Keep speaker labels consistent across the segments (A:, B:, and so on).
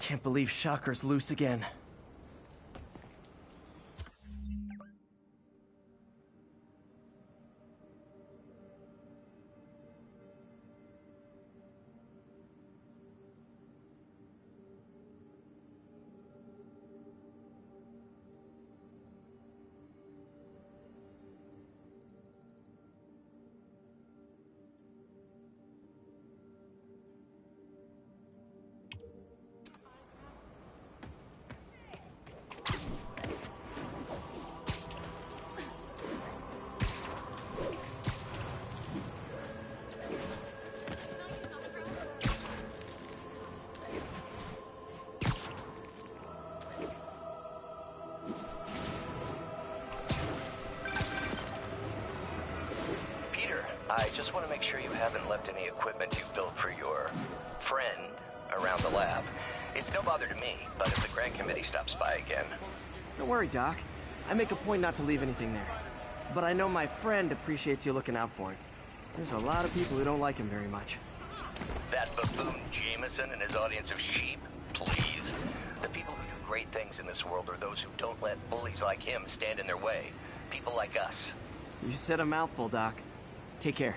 A: Can't believe Shocker's loose again.
B: I just want to make sure you haven't left any equipment you built for your friend around the lab. It's no bother to me, but if the grant committee stops by again...
A: Don't worry, Doc. I make a point not to leave anything there. But I know my friend appreciates you looking out for him. There's a lot of people who don't like him very much.
B: That buffoon Jameson and his audience of sheep? Please. The people who do great things in this world are those who don't let bullies like him stand in their way. People like us.
A: You said a mouthful, Doc. Take care.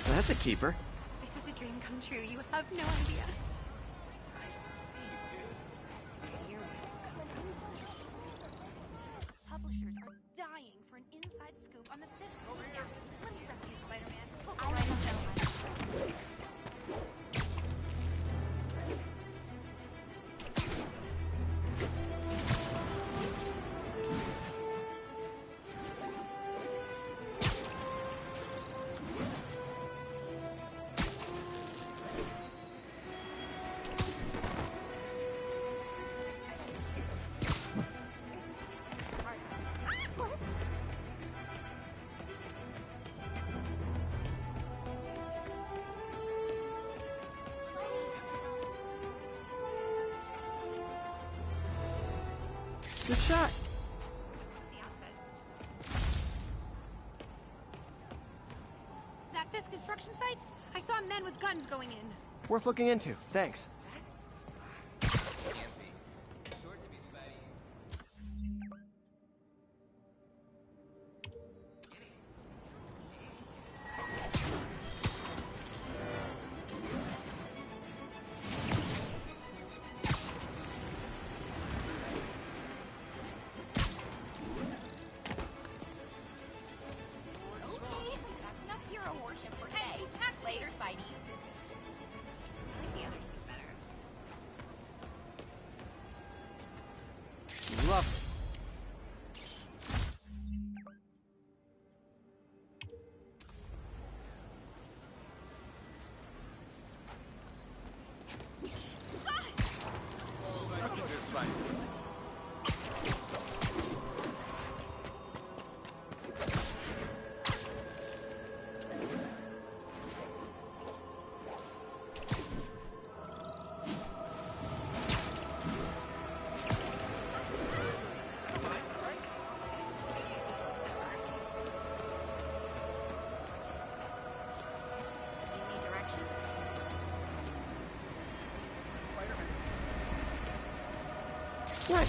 A: That's a keeper.
C: This is a dream come true. You have no idea. Publishers are dying for an inside scoop on the fifth movie. Let me rescue Spider-Man. I don't know.
A: Good shot.
C: That Fisk construction site? I saw men with guns going in.
A: Worth looking into. Thanks.
C: That's enough hero worship for today. Later, Spidey. I like the other suit better.
A: What?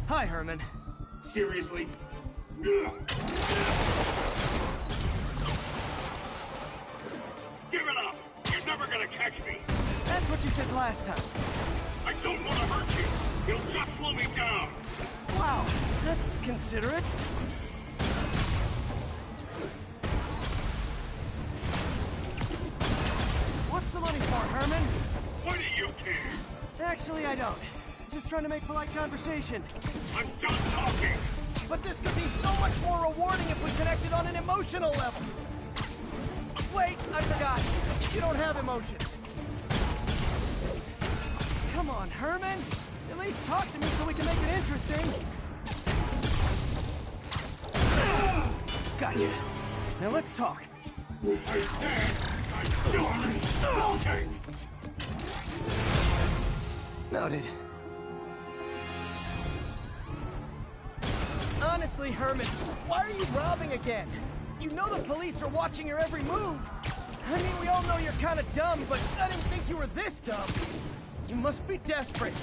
A: Hi, Herman.
D: Seriously? Give it up! You're never gonna catch me!
A: That's what you said last time.
D: I don't want to hurt you! You'll just slow me down!
A: Wow, that's considerate. What's the money for, Herman?
D: Why do you care?
A: Actually, I don't. Just trying to make polite conversation.
D: I'm done talking!
A: But this could be so much more rewarding if we connected on an emotional level. Wait, I forgot. You don't have emotions. Come on, Herman. At least talk to me so we can make it interesting. Gotcha. Now let's talk.
D: I said I'm done talking!
A: Noted. Honestly, Herman, why are you robbing again? You know the police are watching your every move. I mean, we all know you're kind of dumb, but I didn't think you were this dumb. You must be desperate,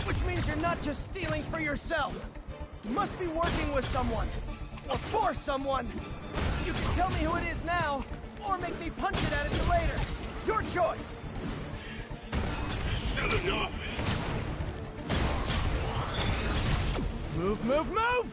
A: which means you're not just stealing for yourself. You must be working with someone, or for someone. You can tell me who it is now, or make me punch it out of you later. Your choice.
D: Still enough!
A: Move, move, move!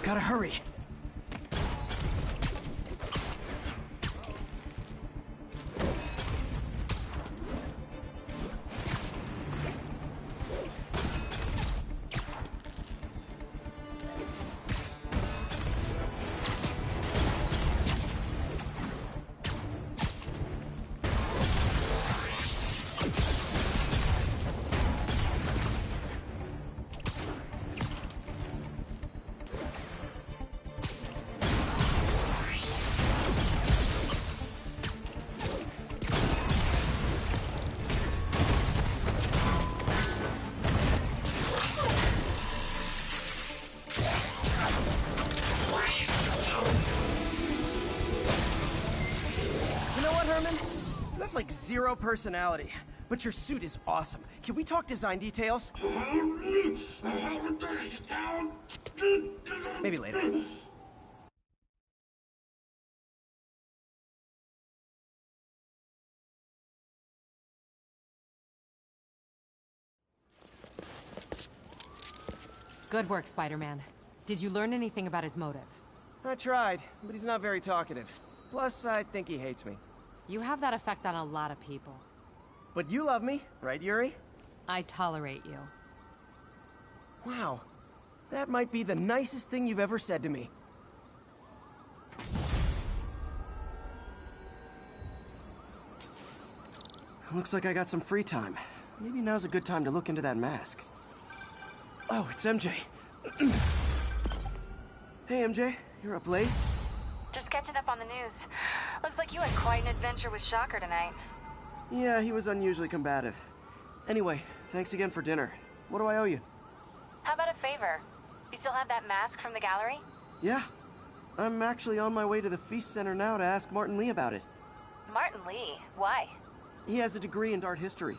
A: Gotta hurry. got like zero personality, but your suit is awesome. Can we talk design details? Maybe later.
E: Good work, Spider-Man. Did you learn anything about his motive?
A: I tried, but he's not very talkative. Plus, I think he hates me.
E: You have that effect on a lot of people.
A: But you love me, right, Yuri?
E: I tolerate you.
A: Wow. That might be the nicest thing you've ever said to me. Looks like I got some free time. Maybe now's a good time to look into that mask. Oh, it's MJ. Hey, MJ. You're up late?
F: Just catching up on the news. Looks like you had quite an adventure with Shocker tonight.
A: Yeah, he was unusually combative. Anyway, thanks again for dinner. What do I owe you?
F: How about a favor? You still have that mask from the gallery?
A: Yeah. I'm actually on my way to the Feast Center now to ask Martin Lee about it.
F: Martin Lee? Why?
A: He has a degree in art history.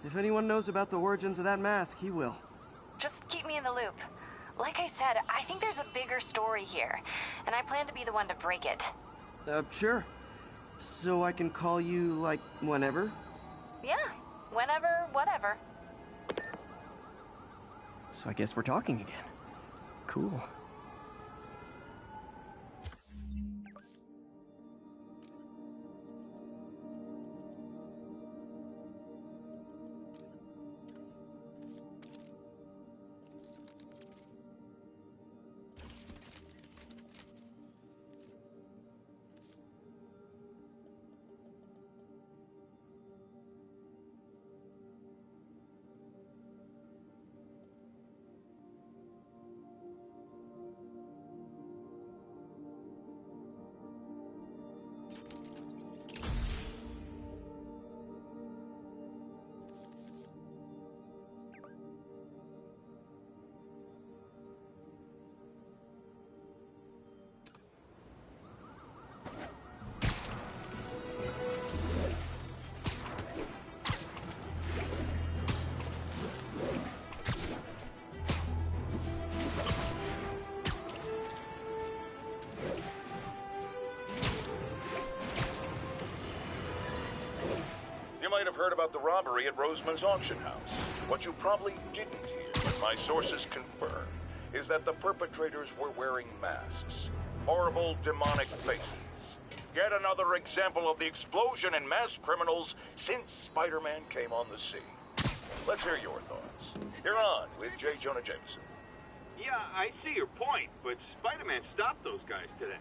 A: If anyone knows about the origins of that mask, he will.
F: Just keep me in the loop. Like I said, I think there's a bigger story here, and I plan to be the one to break it.
A: Sure. So I can call you, like, whenever?
F: Yeah, whenever, whatever.
A: So I guess we're talking again. Cool.
G: You might have heard about the robbery at Roseman's auction house. What you probably didn't hear, but my sources confirm, is that the perpetrators were wearing masks. Horrible, demonic faces. Yet another example of the explosion in mass criminals since Spider-Man came on the scene. Let's hear your thoughts. You're on with J. Jonah Jameson.
D: Yeah, I see your point, but Spider-Man stopped those guys today.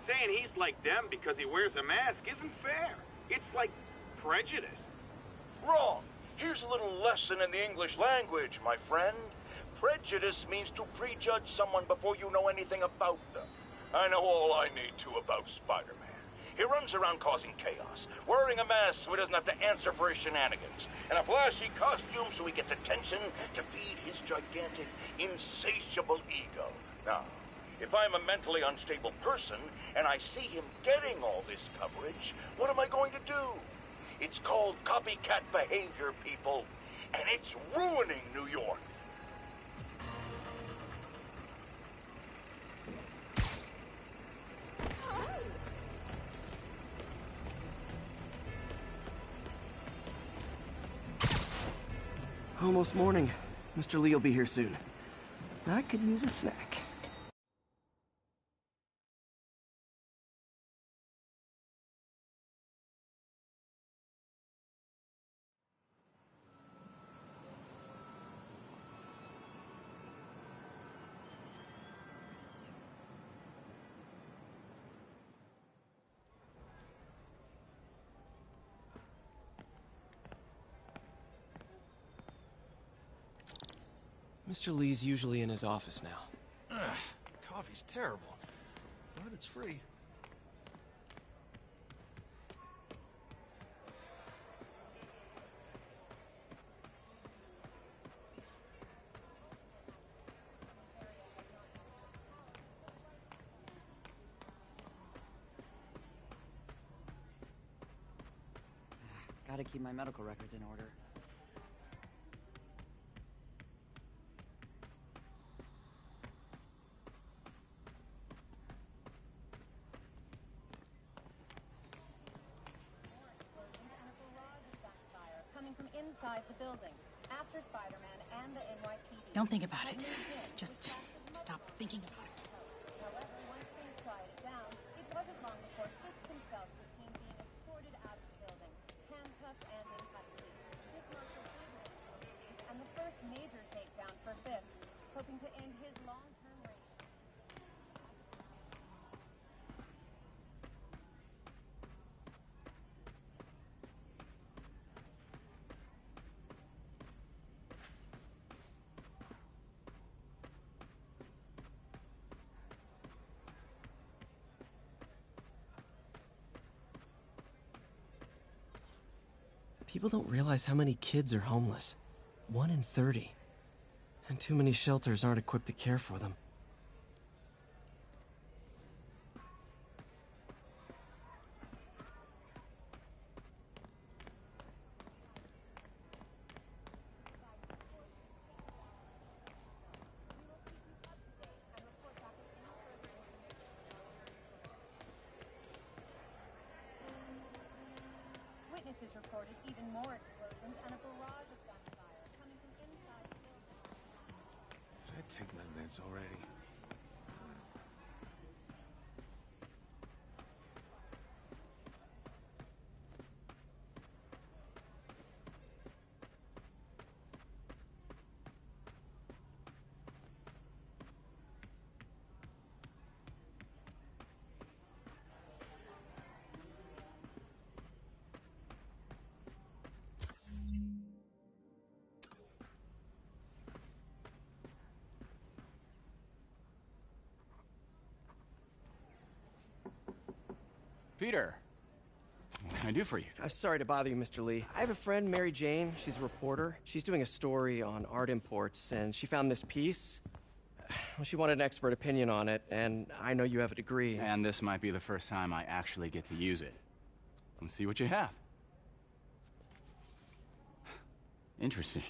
D: Saying he's like them because he wears a mask isn't fair. It's like prejudice.
G: Wrong. Here's a little lesson in the English language, my friend. Prejudice means to prejudge someone before you know anything about them. I know all I need to about Spider-Man. He runs around causing chaos, wearing a mask so he doesn't have to answer for his shenanigans, and a flashy costume so he gets attention to feed his gigantic, insatiable ego. Now, if I'm a mentally unstable person and I see him getting all this coverage, what am I going to do? It's called copycat behavior, people, and it's ruining New York.
A: Almost morning. Mr. Lee will be here soon. I could use a snack. Mr. Lee's usually in his office now.
H: Coffee's terrible, but it's free.
I: Gotta keep my medical records in order.
J: Coming from inside the building. After Spider-Man and the NYPD.
K: Don't think about it. Just stop thinking about it.
J: However, once things quieted down, it wasn't long before Fisk himself was seen being escorted out of the building, handcuffed and in custody. This marks a big release and the first major takedown for Fisk, hoping to end his long-term reign.
A: People don't realize how many kids are homeless. 1 in 30. And too many shelters aren't equipped to care for them.
J: Witnesses reported even more explosions and a barrage of gunfire coming from inside the building.
H: Did I take my meds already?
L: Peter, what can I do for you?
A: Sorry to bother you, Mr. Lee. I have a friend, Mary Jane. She's a reporter. She's doing a story on art imports, and she found this piece. Well, she wanted an expert opinion on it, and I know you have a degree.
L: And this might be the first time I actually get to use it. Let's see what you have. Interesting.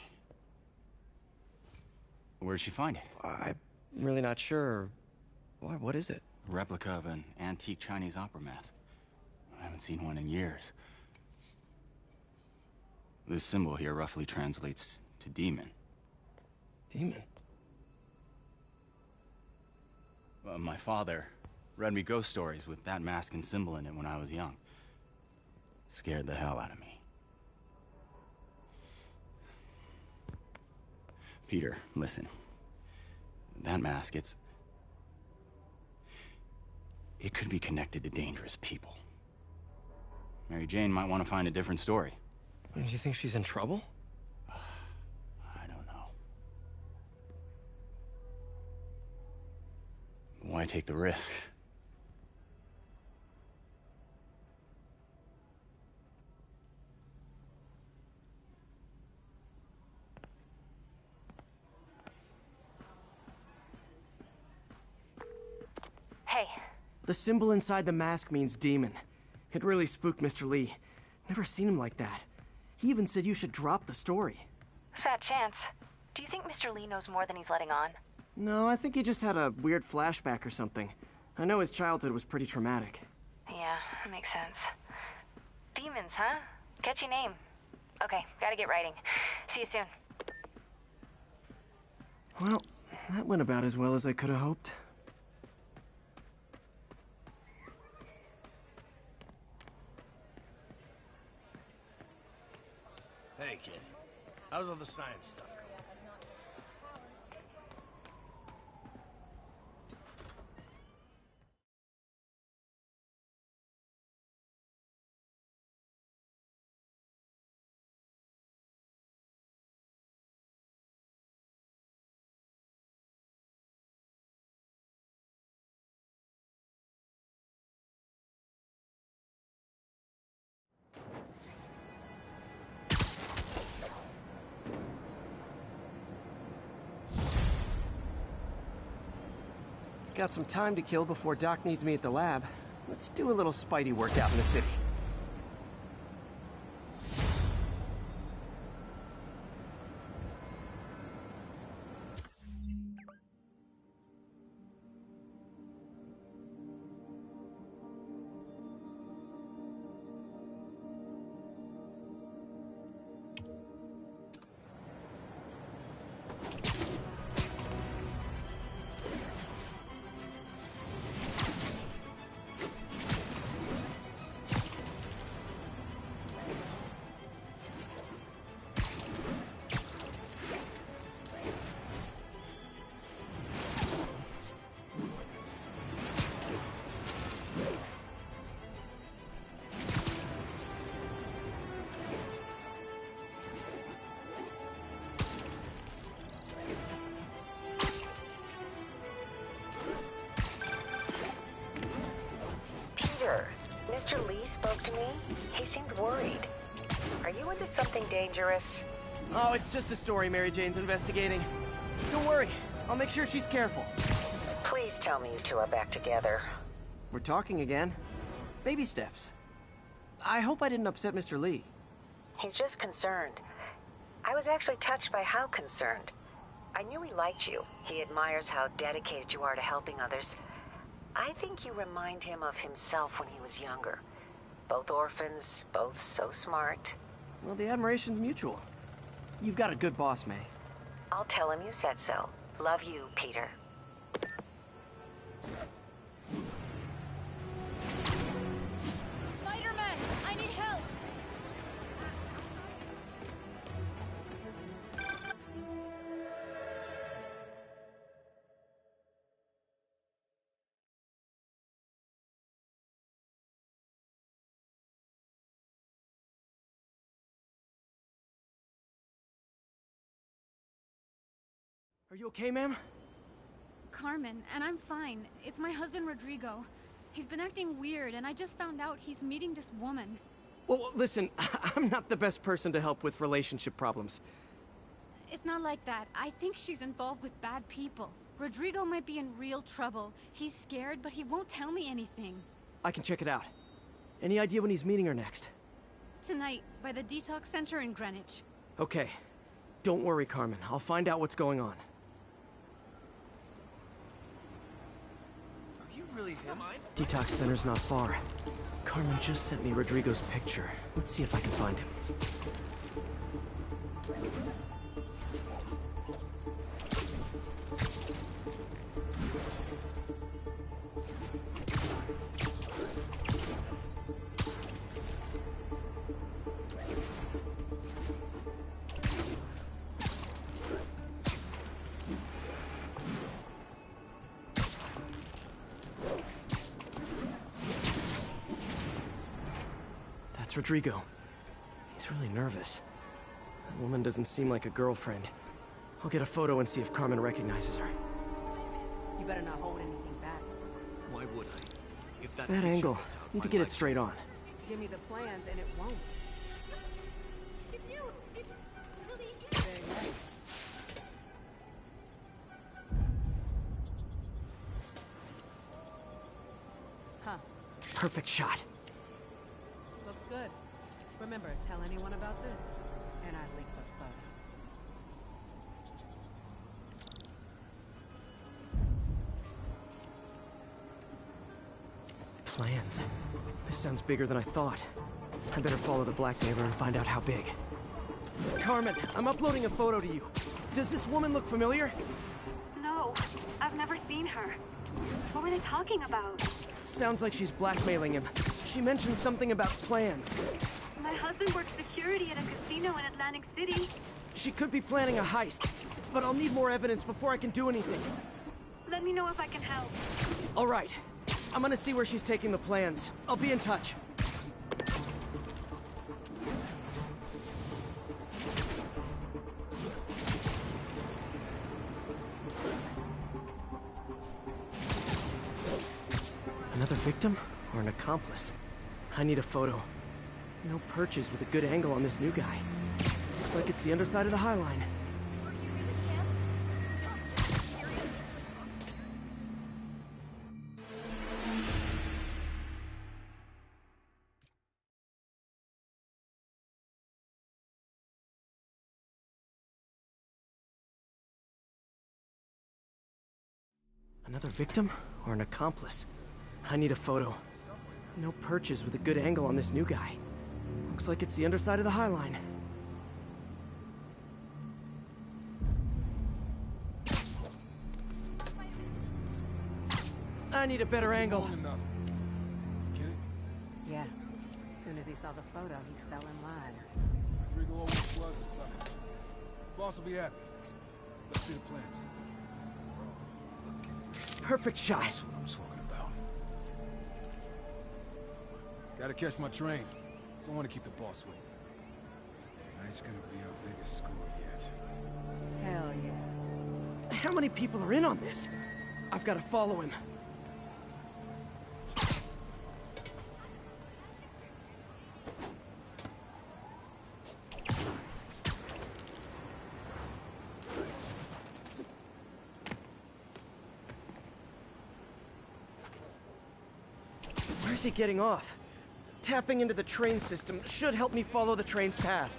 L: Where did she find it?
A: I'm really not sure. Why, what is it?
L: A replica of an antique Chinese opera mask. I haven't seen one in years. This symbol here roughly translates to demon.
A: Demon?
L: My father read me ghost stories with that mask and symbol in it when I was young. Scared the hell out of me. Peter, listen. That mask, it could be connected to dangerous people. Mary Jane might want to find a different story.
A: Do you think she's in trouble?
L: I don't know. Why take the risk?
F: Hey.
A: The symbol inside the mask means demon. It really spooked Mr. Lee. Never seen him like that. He even said you should drop the story.
F: Fat chance. Do you think Mr. Lee knows more than he's letting on?
A: No, I think he just had a weird flashback or something. I know his childhood was pretty traumatic.
F: Yeah, that makes sense. Demons, huh? Catchy name. Okay, gotta get writing. See you soon.
A: Well, that went about as well as I could have hoped.
H: Hey, kid. How's all the science stuff going?
A: Got some time to kill before Doc needs me at the lab. Let's do a little Spidey workout in the city.
M: spoke to me, he seemed worried. Are you into something dangerous?
A: Oh, it's just a story Mary Jane's investigating. Don't worry, I'll make sure she's careful.
M: Please tell me you two are back together.
A: We're talking again. Baby steps. I hope I didn't upset Mr. Lee.
M: He's just concerned. I was actually touched by how concerned. I knew he liked you. He admires how dedicated you are to helping others. I think you remind him of himself when he was younger. Both orphans, both so smart.
A: Well, the admiration's mutual. You've got a good boss, May.
M: I'll tell him you said so. Love you, Peter.
C: Spider-Man, I need help!
A: Are you okay, ma'am?
C: Carmen, and I'm fine. It's my husband, Rodrigo. He's been acting weird, and I just found out he's meeting this woman.
A: Well, listen, I'm not the best person to help with relationship problems.
C: It's not like that. I think she's involved with bad people. Rodrigo might be in real trouble. He's scared, but he won't tell me anything.
A: I can check it out. Any idea when he's meeting her next?
C: Tonight, by the detox center in Greenwich.
A: Okay. Don't worry, Carmen. I'll find out what's going on.
H: Really him?
A: Detox center's not far. Carmen just sent me Rodrigo's picture. Let's see if I can find him. That's Rodrigo. He's really nervous. That woman doesn't seem like a girlfriend. I'll get a photo and see if Carmen recognizes her.
K: You better not hold anything back.
H: Why would I? If
A: That angle. Need to get it straight on.
K: Give me the plans and it won't. Huh.
A: Perfect shot.
K: Looks good. Remember, tell anyone about this, and I leak the photo.
A: Plans. This sounds bigger than I thought. I better follow the blackmailer and find out how big. Carmen, I'm uploading a photo to you. Does this woman look familiar?
N: No, I've never seen her. What were they talking about?
A: Sounds like she's blackmailing him. She mentioned something about plans.
N: My husband works security at a casino in Atlantic City.
A: She could be planning a heist, but I'll need more evidence before I can do anything.
N: Let me know if I can help.
A: All right. I'm gonna see where she's taking the plans. I'll be in touch. Another victim or an accomplice? I need a photo. No perches with a good angle on this new guy. Looks like it's the underside of the High Line. Another victim or an accomplice? I need a photo. No perches with a good angle on this new guy. Looks like it's the underside of the High Line. I need a better angle.
H: Get it?
K: Yeah. As soon as he saw the photo, he fell in line.
H: Rodrigo always was a sucker. Boss will be happy. Let's see the plans.
A: Perfect shot.
H: That's what I'm talking about. Gotta catch my train. Don't want to keep the boss waiting. Tonight's gonna be our biggest score yet.
K: Hell yeah.
A: How many people are in on this? I've got to follow him. Where's he getting off? Tapping into the train system should help me follow the train's path.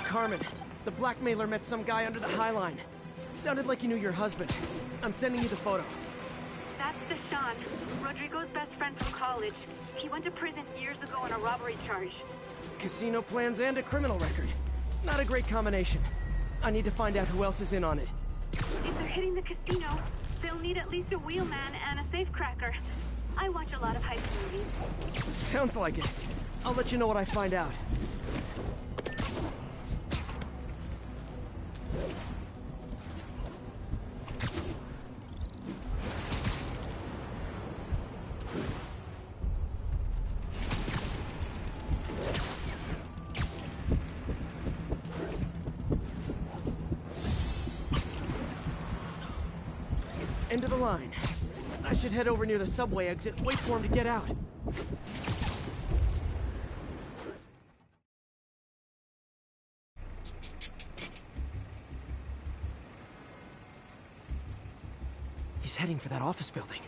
A: Carmen, the blackmailer met some guy under the High Line. Sounded like you knew your husband. I'm sending you the photo.
N: That's Deshaun, Rodrigo's best friend from college. He went to prison years ago on a robbery charge.
A: Casino plans and a criminal record. Not a great combination. I need to find out who else is in on it.
N: If they're hitting the casino, they'll need at least a wheelman and a safecracker. I watch a lot of heist movies.
A: Sounds like it. I'll let you know what I find out. End of the line. I should head over near the subway exit, wait for him to get out. He's heading for that office building.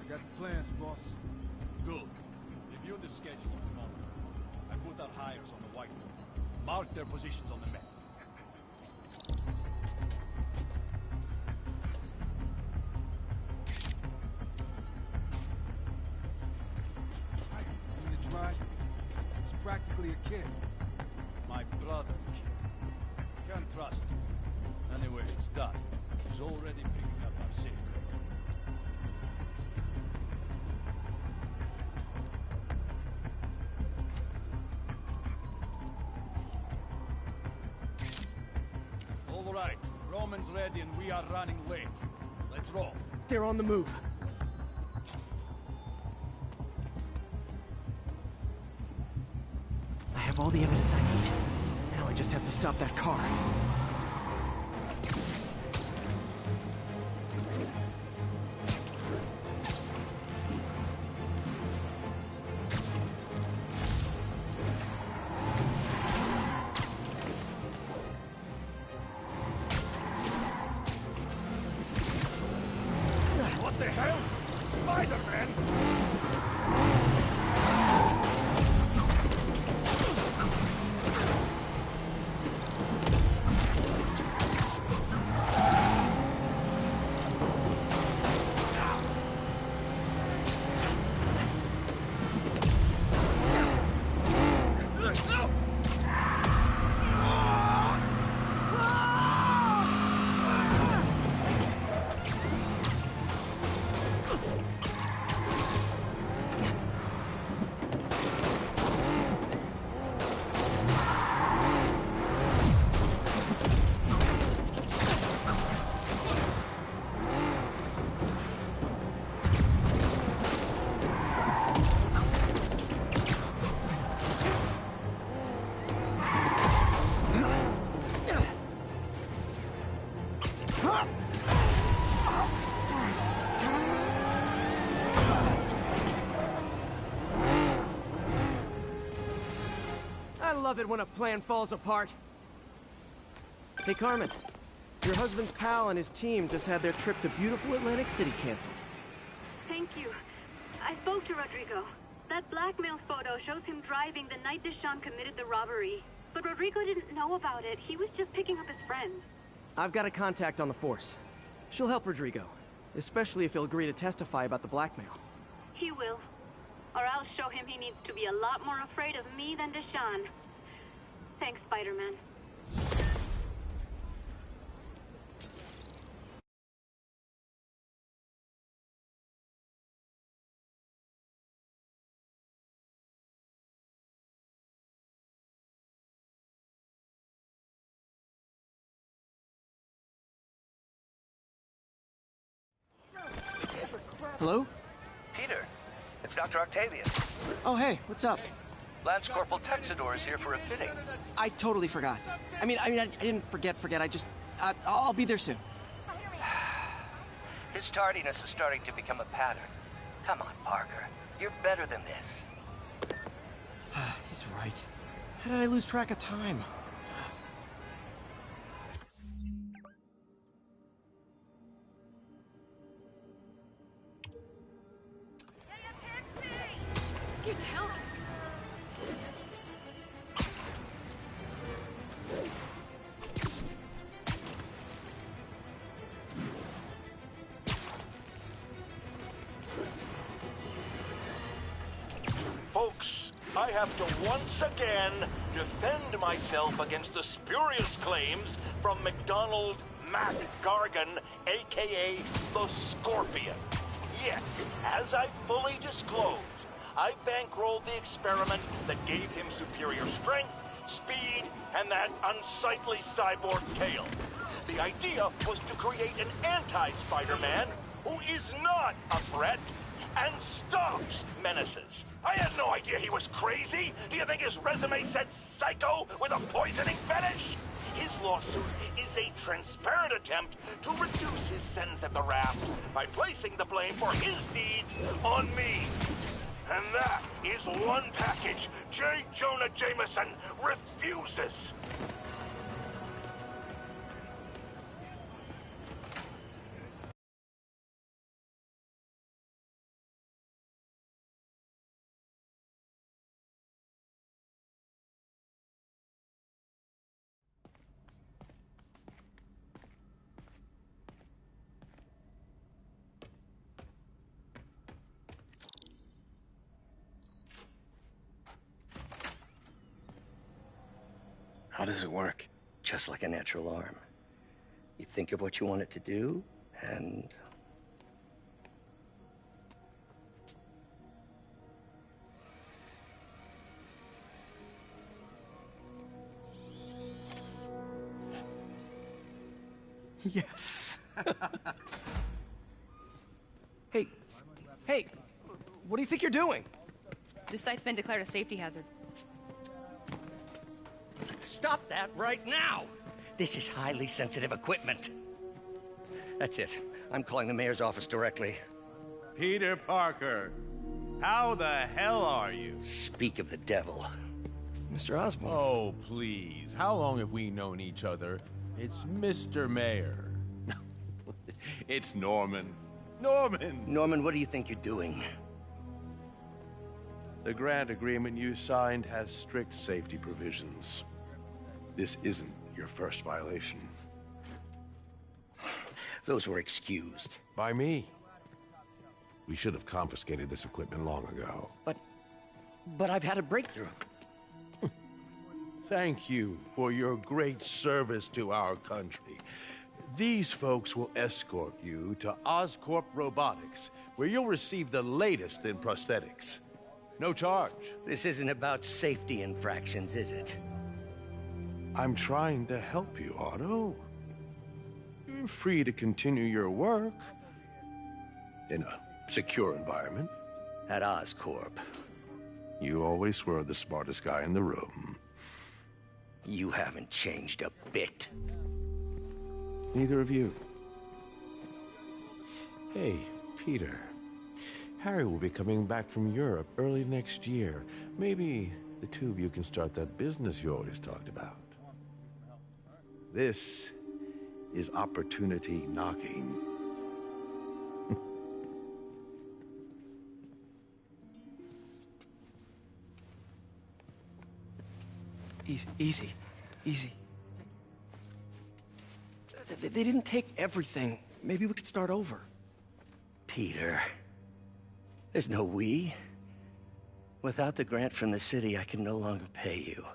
H: Got the plans, boss.
O: Good. Review the schedule of the moment. I put our hires on the whiteboard. Mark their positions on the map.
H: I mean, the drive. He's practically a kid.
O: My brother's kid. Can't trust him. Anyway, it's done. He's already picking up our secret. All right, Roman's ready and we are running late. Let's roll.
A: They're on the move. I have all the evidence I need. Now I just have to stop that car.
O: What the hell? Spider-Man!
A: I love it when a plan falls apart. Hey, Carmen. Your husband's pal and his team just had their trip to beautiful Atlantic City canceled.
N: Thank you. I spoke to Rodrigo. That blackmail photo shows him driving the night Deshaun committed the robbery. But Rodrigo didn't know about it. He was just picking up his friends.
A: I've got a contact on the force. She'll help Rodrigo, especially if he'll agree to testify about the blackmail.
N: He will. Or I'll show him he needs to be a lot more afraid of me than Deshaun. Thanks, Spider-Man.
A: Hello?
B: Peter, it's Dr. Octavius.
A: Oh, hey, what's up?
B: Lance Corporal Texador is here for a fitting.
A: I totally forgot. I didn't forget. I just... I'll be there soon.
B: His tardiness is starting to become a pattern. Come on, Parker. You're better than this.
A: He's right. How did I lose track of time?
C: Scared the hell out of me.
G: Folks, I have to once again defend myself against the spurious claims from McDonald Mac Gargan, a.k.a. the Scorpion. Yes, as I fully disclosed, I bankrolled the experiment that gave him superior strength, speed, and that unsightly cyborg tail. The idea was to create an anti-Spider-Man who is not a threat and stops menaces. I had no idea he was crazy. Do you think his resume said psycho with a poisoning fetish? His lawsuit is a transparent attempt to reduce his sentence at the raft by placing the blame for his deeds on me. And that is one package J. Jonah Jameson refuses.
B: How does it work? Just like a natural arm. You think of what you want it to do, and...
A: Yes. Hey, what do you think you're doing?
P: This site's been declared a safety hazard.
B: Stop that right now! This is highly sensitive equipment. That's it. I'm calling the mayor's office directly.
O: Peter Parker, how the hell are you?
B: Speak of the devil.
A: Mr. Osborn.
Q: Oh, please. How long have we known each other? It's Mr. Mayor.
O: It's Norman. Norman!
B: Norman, what do you think you're doing?
R: The grant agreement you signed has strict safety provisions. This isn't your first violation.
B: Those were excused.
R: By me. We should have confiscated this equipment long ago.
B: But I've had a breakthrough.
R: Thank you for your great service to our country. These folks will escort you to Oscorp Robotics, where you'll receive the latest in prosthetics. No charge.
B: This isn't about safety infractions, is it?
R: I'm trying to help you, Otto. You're free to continue your work in a secure environment.
B: At Oscorp.
R: You always were the smartest guy in the room.
B: You haven't changed a bit.
R: Neither of you. Hey, Peter. Harry will be coming back from Europe early next year. Maybe the two of you can start that business you always talked about. This is opportunity knocking.
A: Easy. They didn't take everything. Maybe we could start over.
B: Peter, there's no we. Without the grant from the city, I can no longer pay you.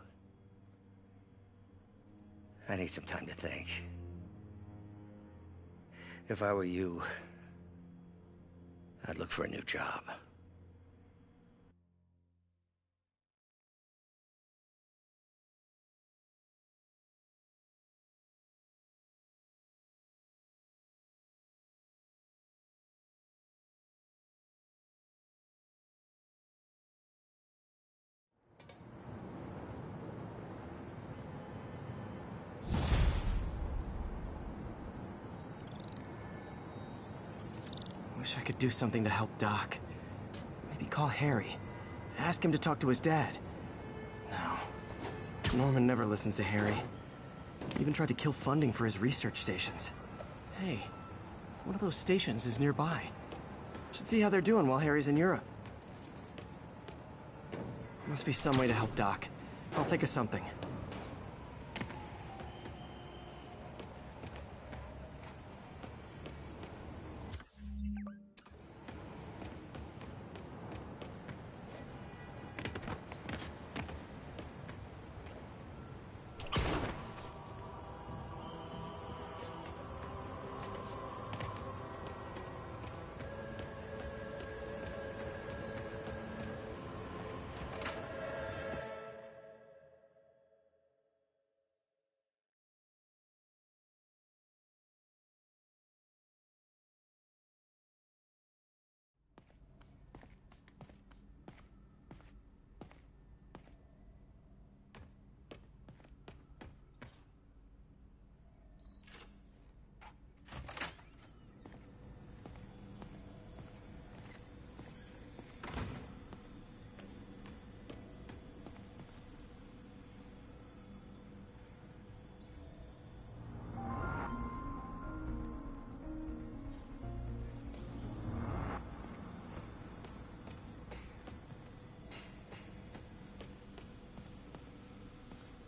B: I need some time to think. If I were you, I'd look for a new job.
A: Wish I could do something to help Doc. Maybe call Harry. Ask him to talk to his dad. No. Norman never listens to Harry. He even tried to kill funding for his research stations. Hey, one of those stations is nearby. Should see how they're doing while Harry's in Europe. Must be some way to help Doc. I'll think of something.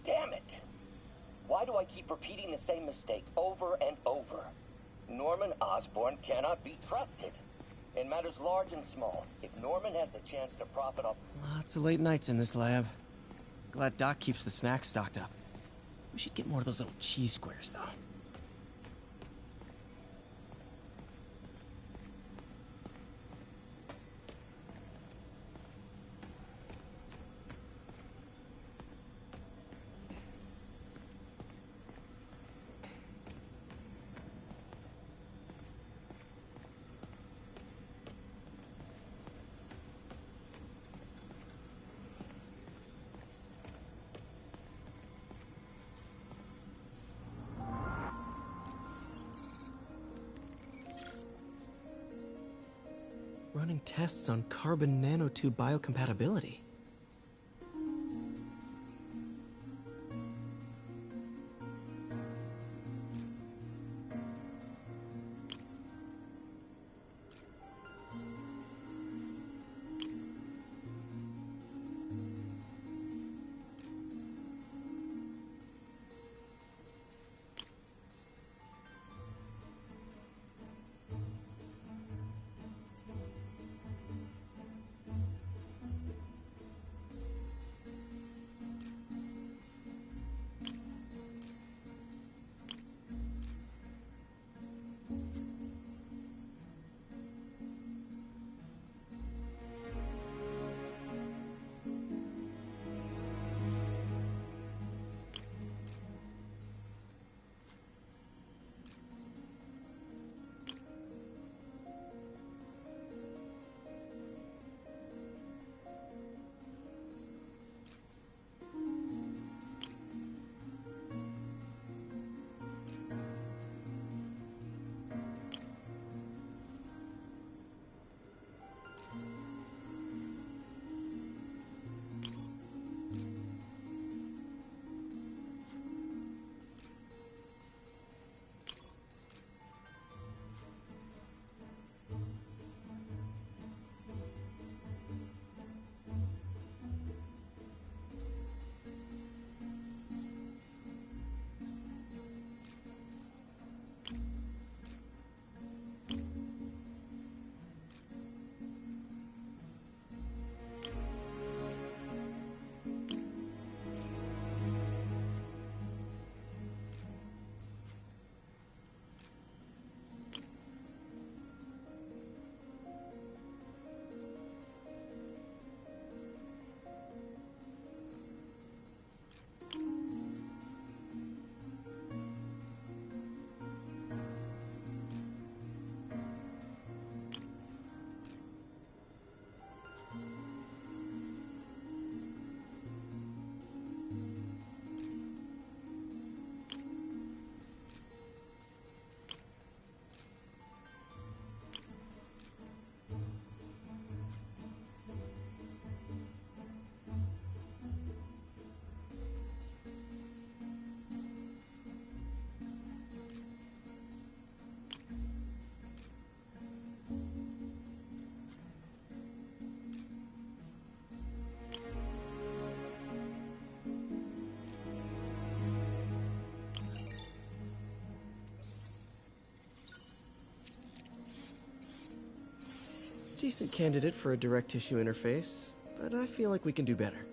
B: Damn it! Why do I keep repeating the same mistake over and over? Norman Osborn cannot be trusted. In matters large and small, if Norman has the chance to profit off...
A: Lots of late nights in this lab. Glad Doc keeps the snacks stocked up. We should get more of those little cheese squares, though. Running tests on carbon nanotube biocompatibility. decent candidate for a direct tissue interface, but I feel like we can do better.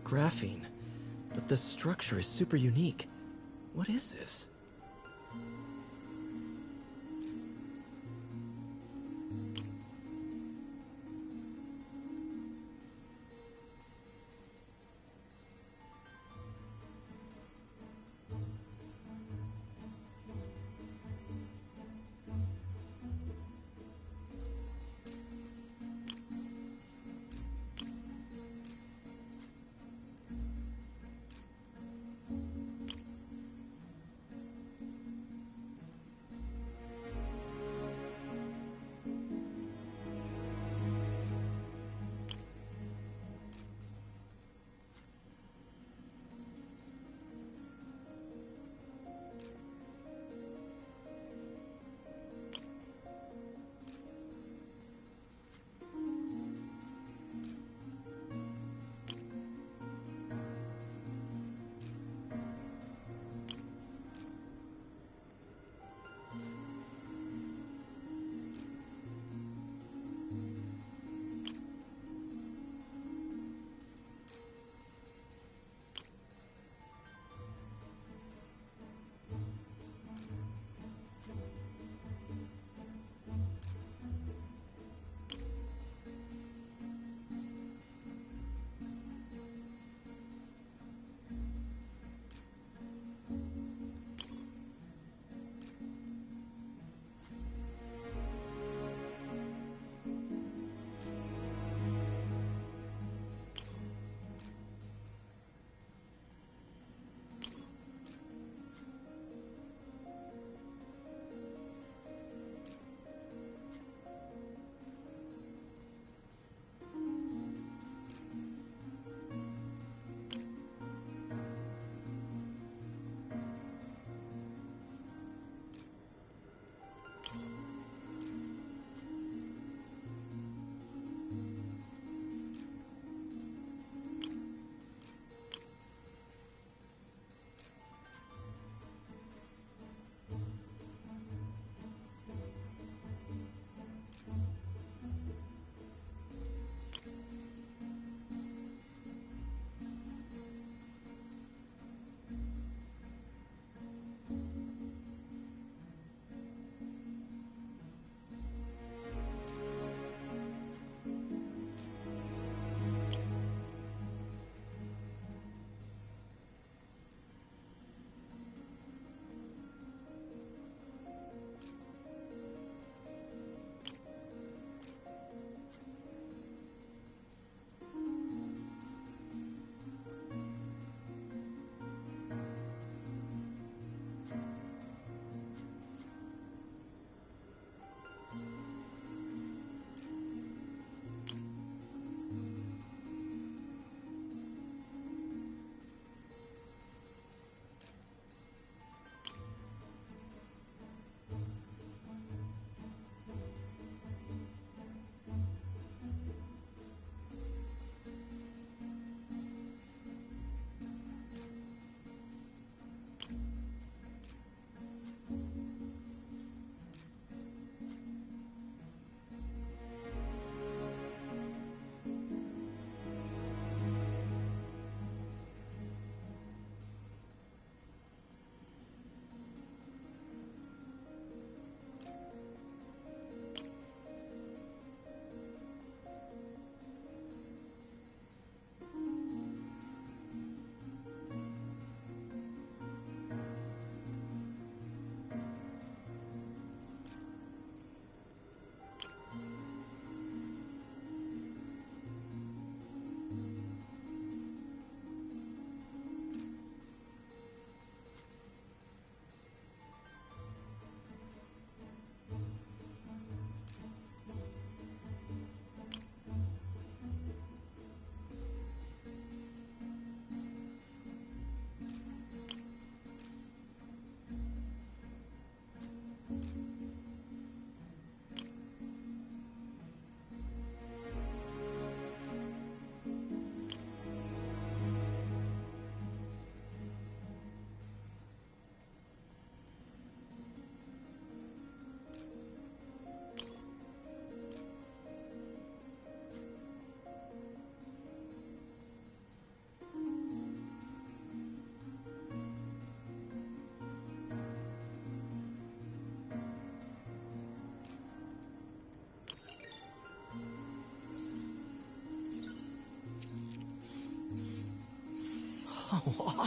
A: Graphene. But the structure is super unique. What is this?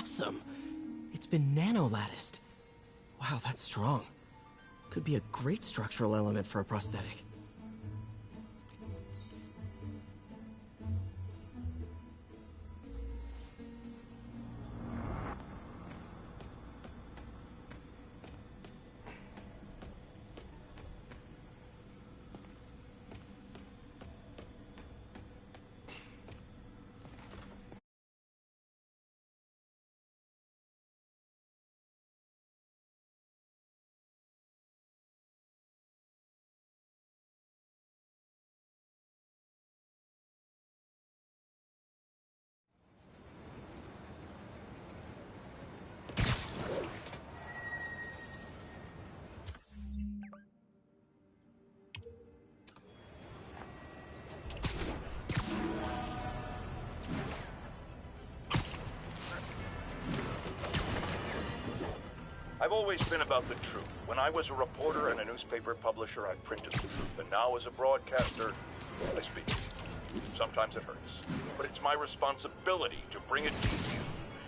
S: awesome. It's been nano-latticed. Wow, that's strong. Could be a great structural element for a prosthetic.
G: I've always been about the truth. When I was a reporter and a newspaper publisher, I printed the truth. And now as a broadcaster, I speak. Sometimes it hurts. But it's my responsibility to bring it to you.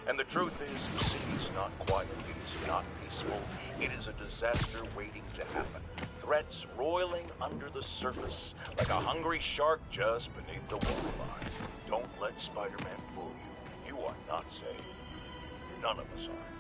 G: And the truth is, the city's not quiet. It is not peaceful. It is a disaster waiting to happen. Threats roiling under the surface like a hungry shark just beneath the waterline. Don't let Spider-Man fool you. You are not safe. None of us are.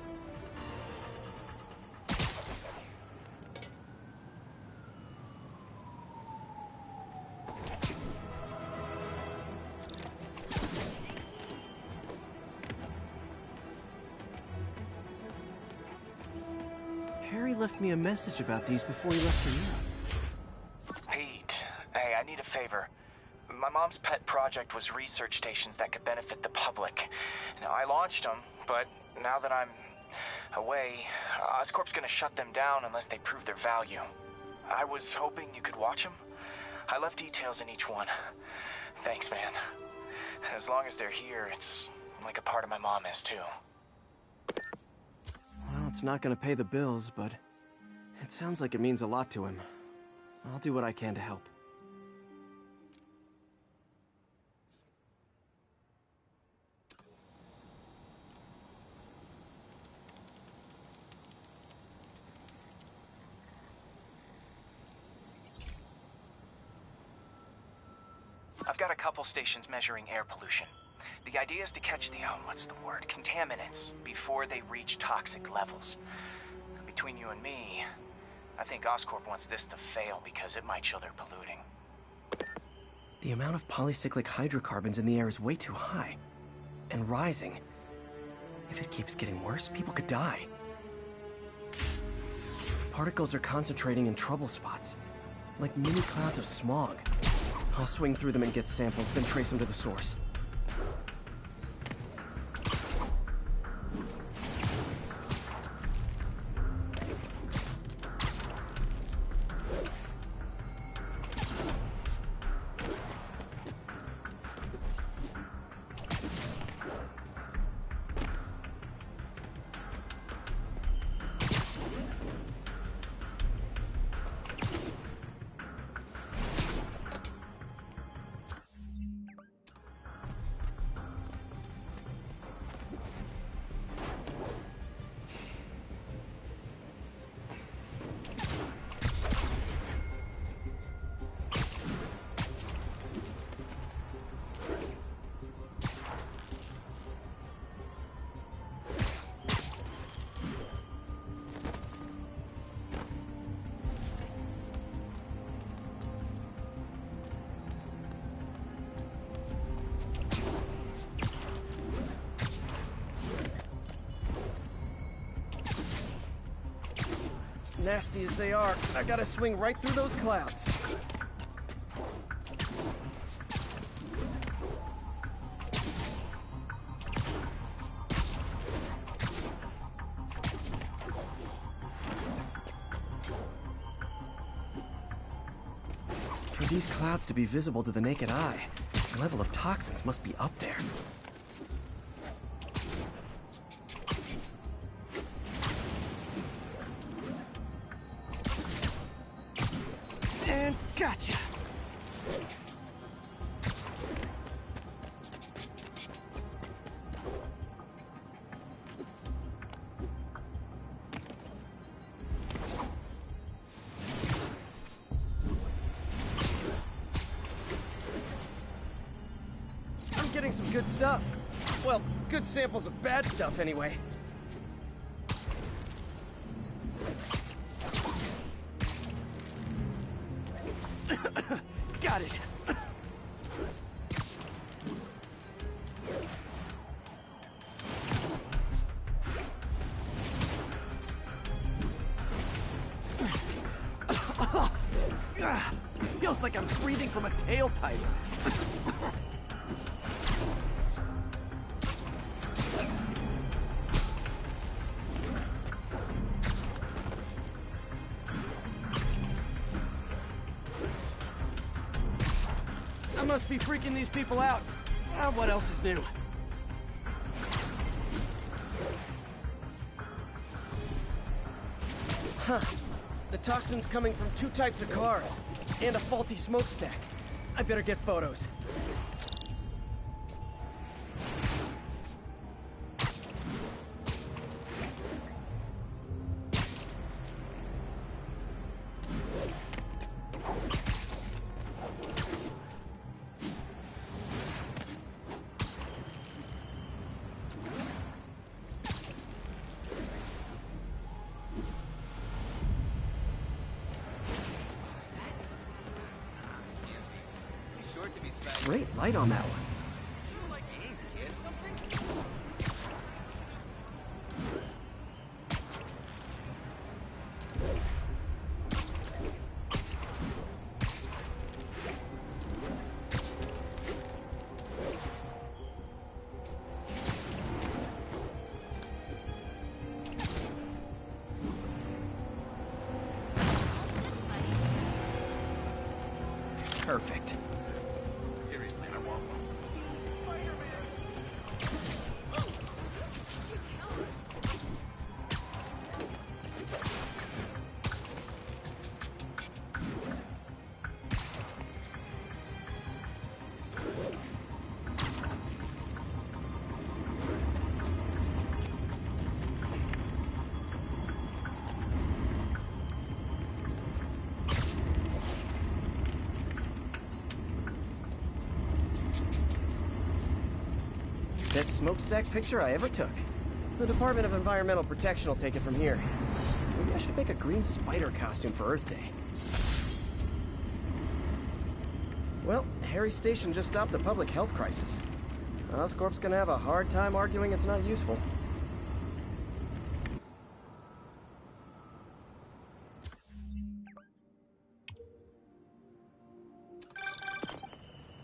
S: Harry left me a message about these before he left for you.
T: Pete, hey, I need a favor. My mom's pet project was research stations that could benefit the public. Now, I launched them, but now that I'm away, Oscorp's gonna shut them down unless they prove their value. I was hoping you could watch them. I left details in each one. Thanks, man. As long as they're here, it's like a part of my mom is, too.
S: Well, it's not gonna pay the bills, but it sounds like it means a lot to him. I'll do what I can to help.
T: I've got a couple stations measuring air pollution. The idea is to catch the, contaminants before they reach toxic levels. Between you and me, I think Oscorp wants this to fail because it might show they're polluting.
S: The amount of polycyclic hydrocarbons in the air is way too high. And rising. If it keeps getting worse, people could die. Particles are concentrating in trouble spots, like mini clouds of smog. I'll swing through them and get samples, then trace them to the source.
A: Nasty as they are, I gotta swing right through those clouds.
S: For these clouds to be visible to the naked eye, the level of toxins must be up there.
A: And gotcha! good stuff. Well, good samples of bad stuff, anyway. Got it. Feels like I'm breathing from a tailpipe. I must be freaking these people out. What else is new? Huh. The toxin's coming from 2 types of cars, and a faulty smokestack. I better get photos. Great light on that one. Perfect.
O: Seriously, I want one.
A: Best smokestack picture I ever took. The Department of Environmental Protection will take it from here. Maybe I should make a green spider costume for Earth Day. Well, Harry Station just stopped a public health crisis. Oscorp's gonna have a hard time arguing it's not useful.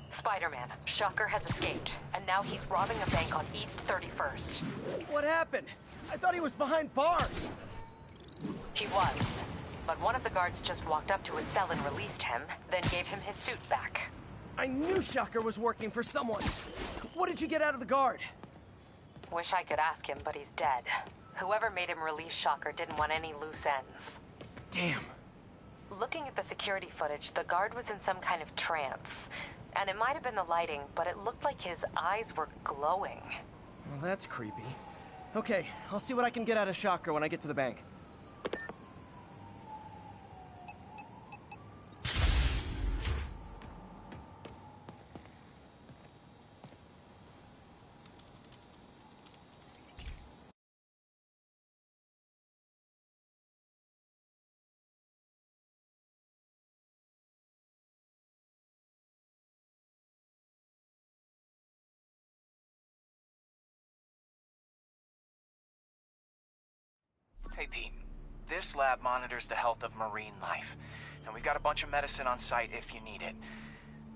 M: Spider-Man, Shocker has escaped, and now he's robbing a bank on East 31st.
A: What happened? I thought he was behind bars.
M: He was, but one of the guards just walked up to his cell and released him, then gave him his suit back.
A: I knew Shocker was working for someone. What did you get out of the guard?
M: Wish I could ask him, but he's dead. Whoever made him release Shocker didn't want any loose ends.
A: Damn.
M: Looking at the security footage, the guard was in some kind of trance. And it might have been the lighting, but it looked like his eyes were glowing.
A: Well, that's creepy. Okay, I'll see what I can get out of Shocker when I get to the bank.
T: Hey, Pete. This lab monitors the health of marine life, and we've got a bunch of medicine on site if you need it.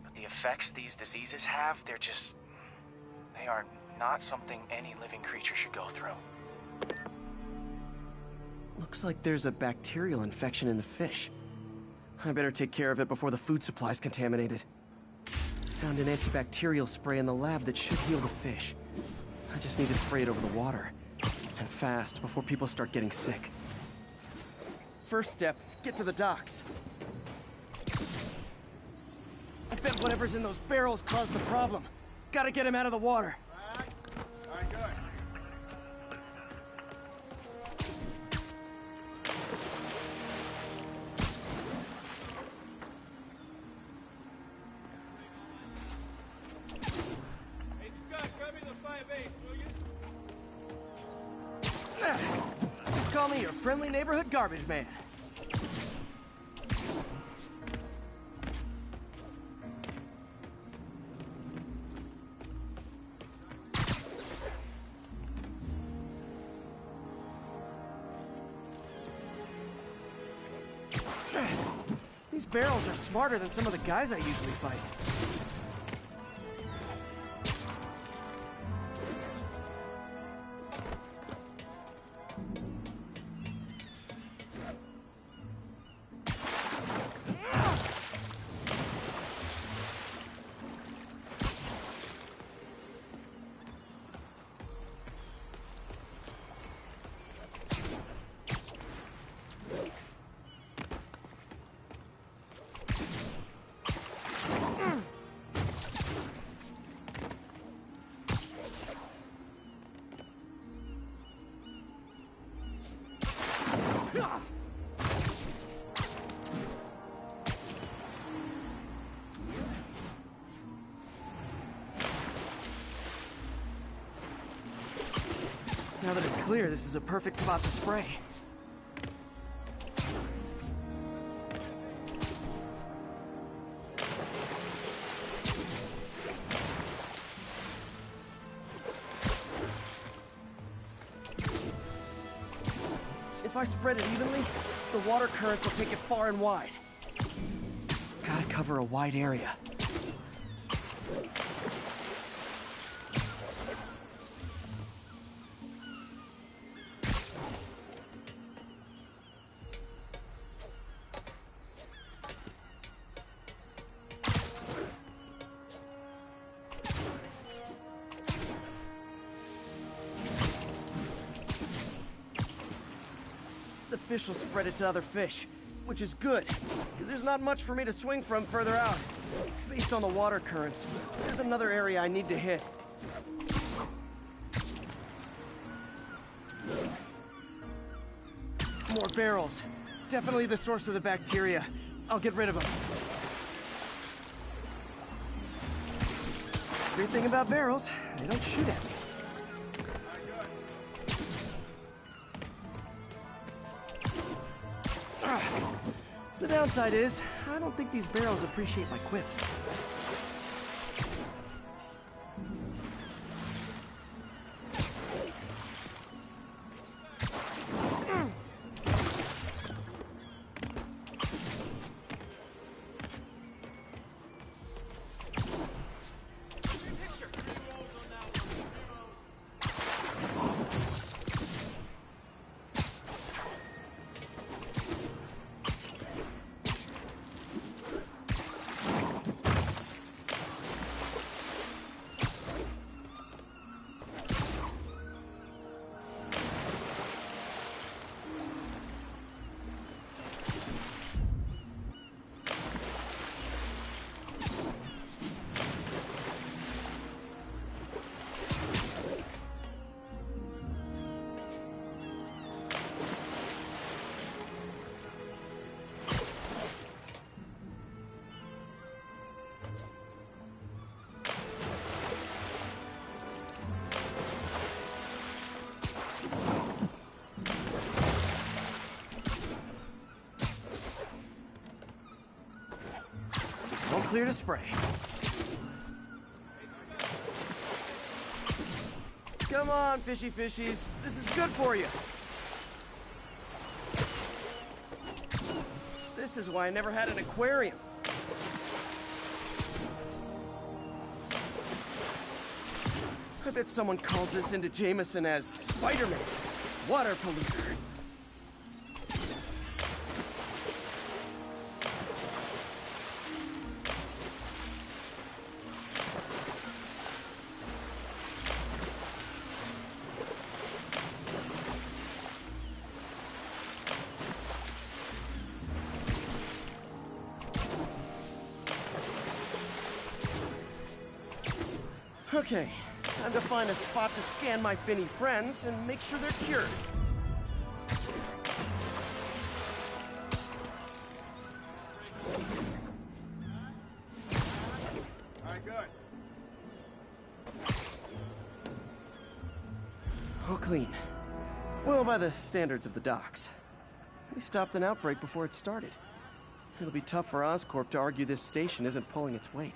T: But the effects these diseases have, they are not something any living creature should go through.
A: Looks like there's a bacterial infection in the fish. I better take care of it before the food supply's contaminated. Found an antibacterial spray in the lab that should heal the fish. I just need to spray it over the water. And fast, before people start getting sick. First step, get to the docks. I bet whatever's in those barrels caused the problem. Gotta get him out of the water.
O: All right, good. Hey, Scud,
A: friendly neighborhood garbage man. These barrels are smarter than some of the guys I usually fight. Now that it's clear, this is a perfect spot to spray. If I spread it evenly, the water currents will take it far and wide. Gotta cover a wide area. The fish will spread it to other fish, which is good, because there's not much for me to swing from further out. Based on the water currents, there's another area I need to hit. More barrels. Definitely the source of the bacteria. I'll get rid of them. Great thing about barrels, they don't shoot at me. The downside is, I don't think these barrels appreciate my quips. All clear to spray. Come on, fishy fishies. This is good for you. This is why I never had an aquarium. I bet someone calls this into Jameson as Spider-Man, water polluter. Okay, time to find a spot to scan my finny friends and make sure they're cured.
G: All right, good.
A: All clean. Well, by the standards of the docks.
S: We stopped an outbreak before it started. It'll be tough for Oscorp to argue this station isn't pulling its weight.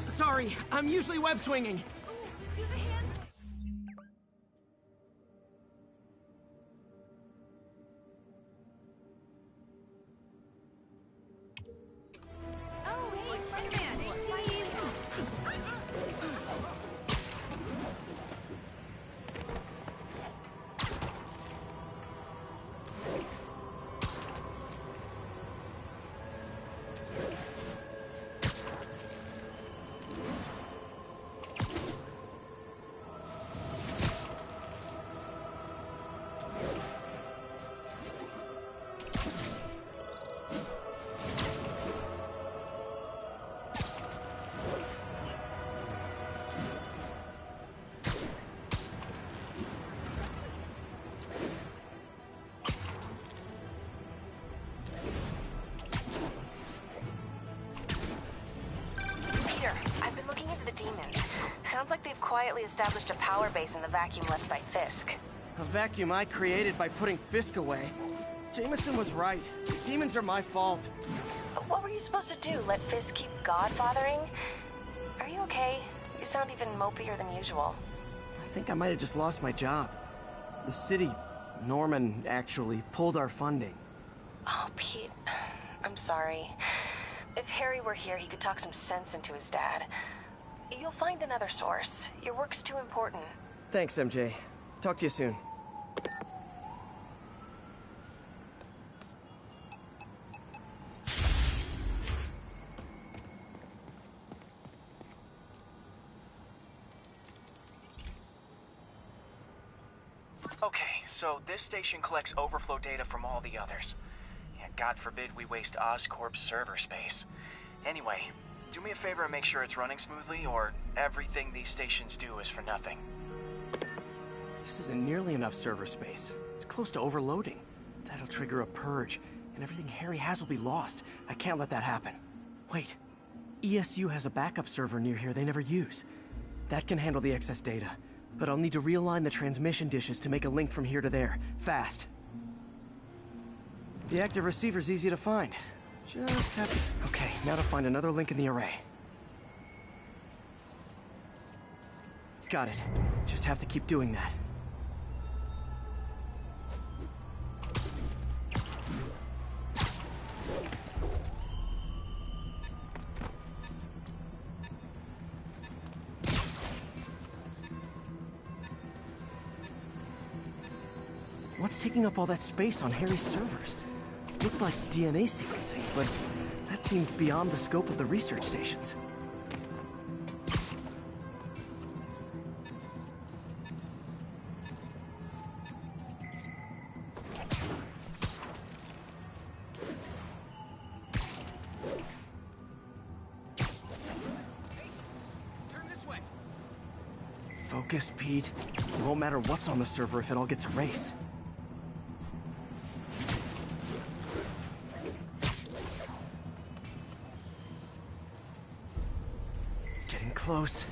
S: Sorry, I'm usually web swinging.
F: Sounds like they've quietly established a power base in the vacuum left by Fisk.
S: A vacuum I created by putting Fisk away. Jameson was right. The demons are my fault.
F: What were you supposed to do? Let Fisk keep godfathering? Are you okay? You sound even mopier than usual.
S: I think I might have just lost my job. The city, Norman, actually pulled our funding.
F: Oh, Pete. I'm sorry. If Harry were here, he could talk some sense into his dad. You'll find another source. Your work's too important.
S: Thanks, MJ. Talk to you soon.
T: Okay, so this station collects overflow data from all the others. Yeah, God forbid we waste Oscorp's server space. Anyway, do me a favor and make sure it's running smoothly, or everything these stations do is for nothing.
S: This isn't nearly enough server space. It's close to overloading. That'll trigger a purge, and everything Harry has will be lost. I can't let that happen. Wait. ESU has a backup server near here they never use. That can handle the excess data, but I'll need to realign the transmission dishes to make a link from here to there, fast. The active receiver's easy to find. Just have to... Okay, now to find another link in the array. Got it. Just have to keep doing that. What's taking up all that space on Harry's servers? Looked like DNA sequencing, but that seems beyond the scope of the research stations. Focus, Pete. It won't matter what's on the server if it all gets erased. Getting close.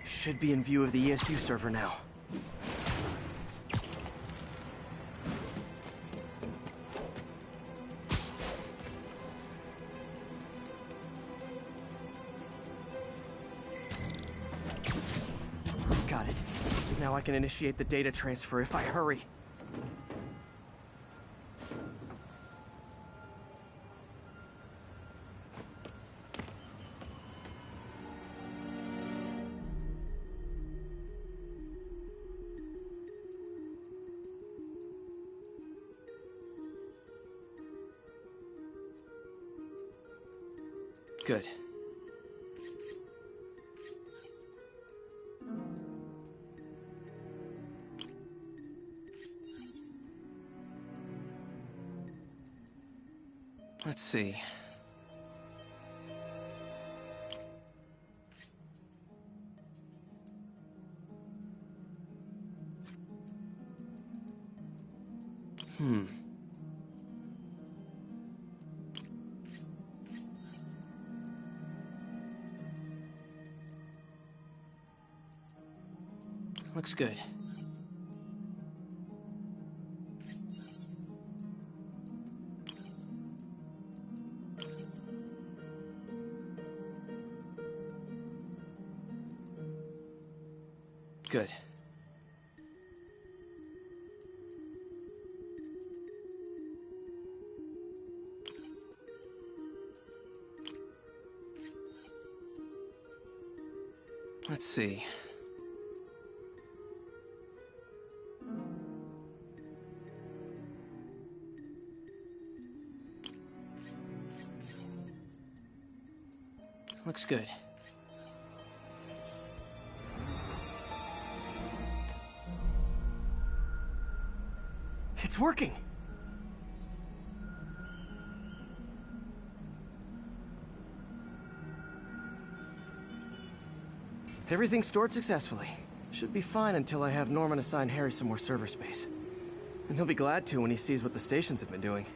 S: Should be in view of the ESU server now. Got it. Now I can initiate the data transfer if I hurry. Good. Let's see. Looks good. Good. Let's see. Looks good. It's working! Everything's stored successfully. Should be fine until I have Norman assign Harry some more server space. And he'll be glad to when he sees what the stations have been doing.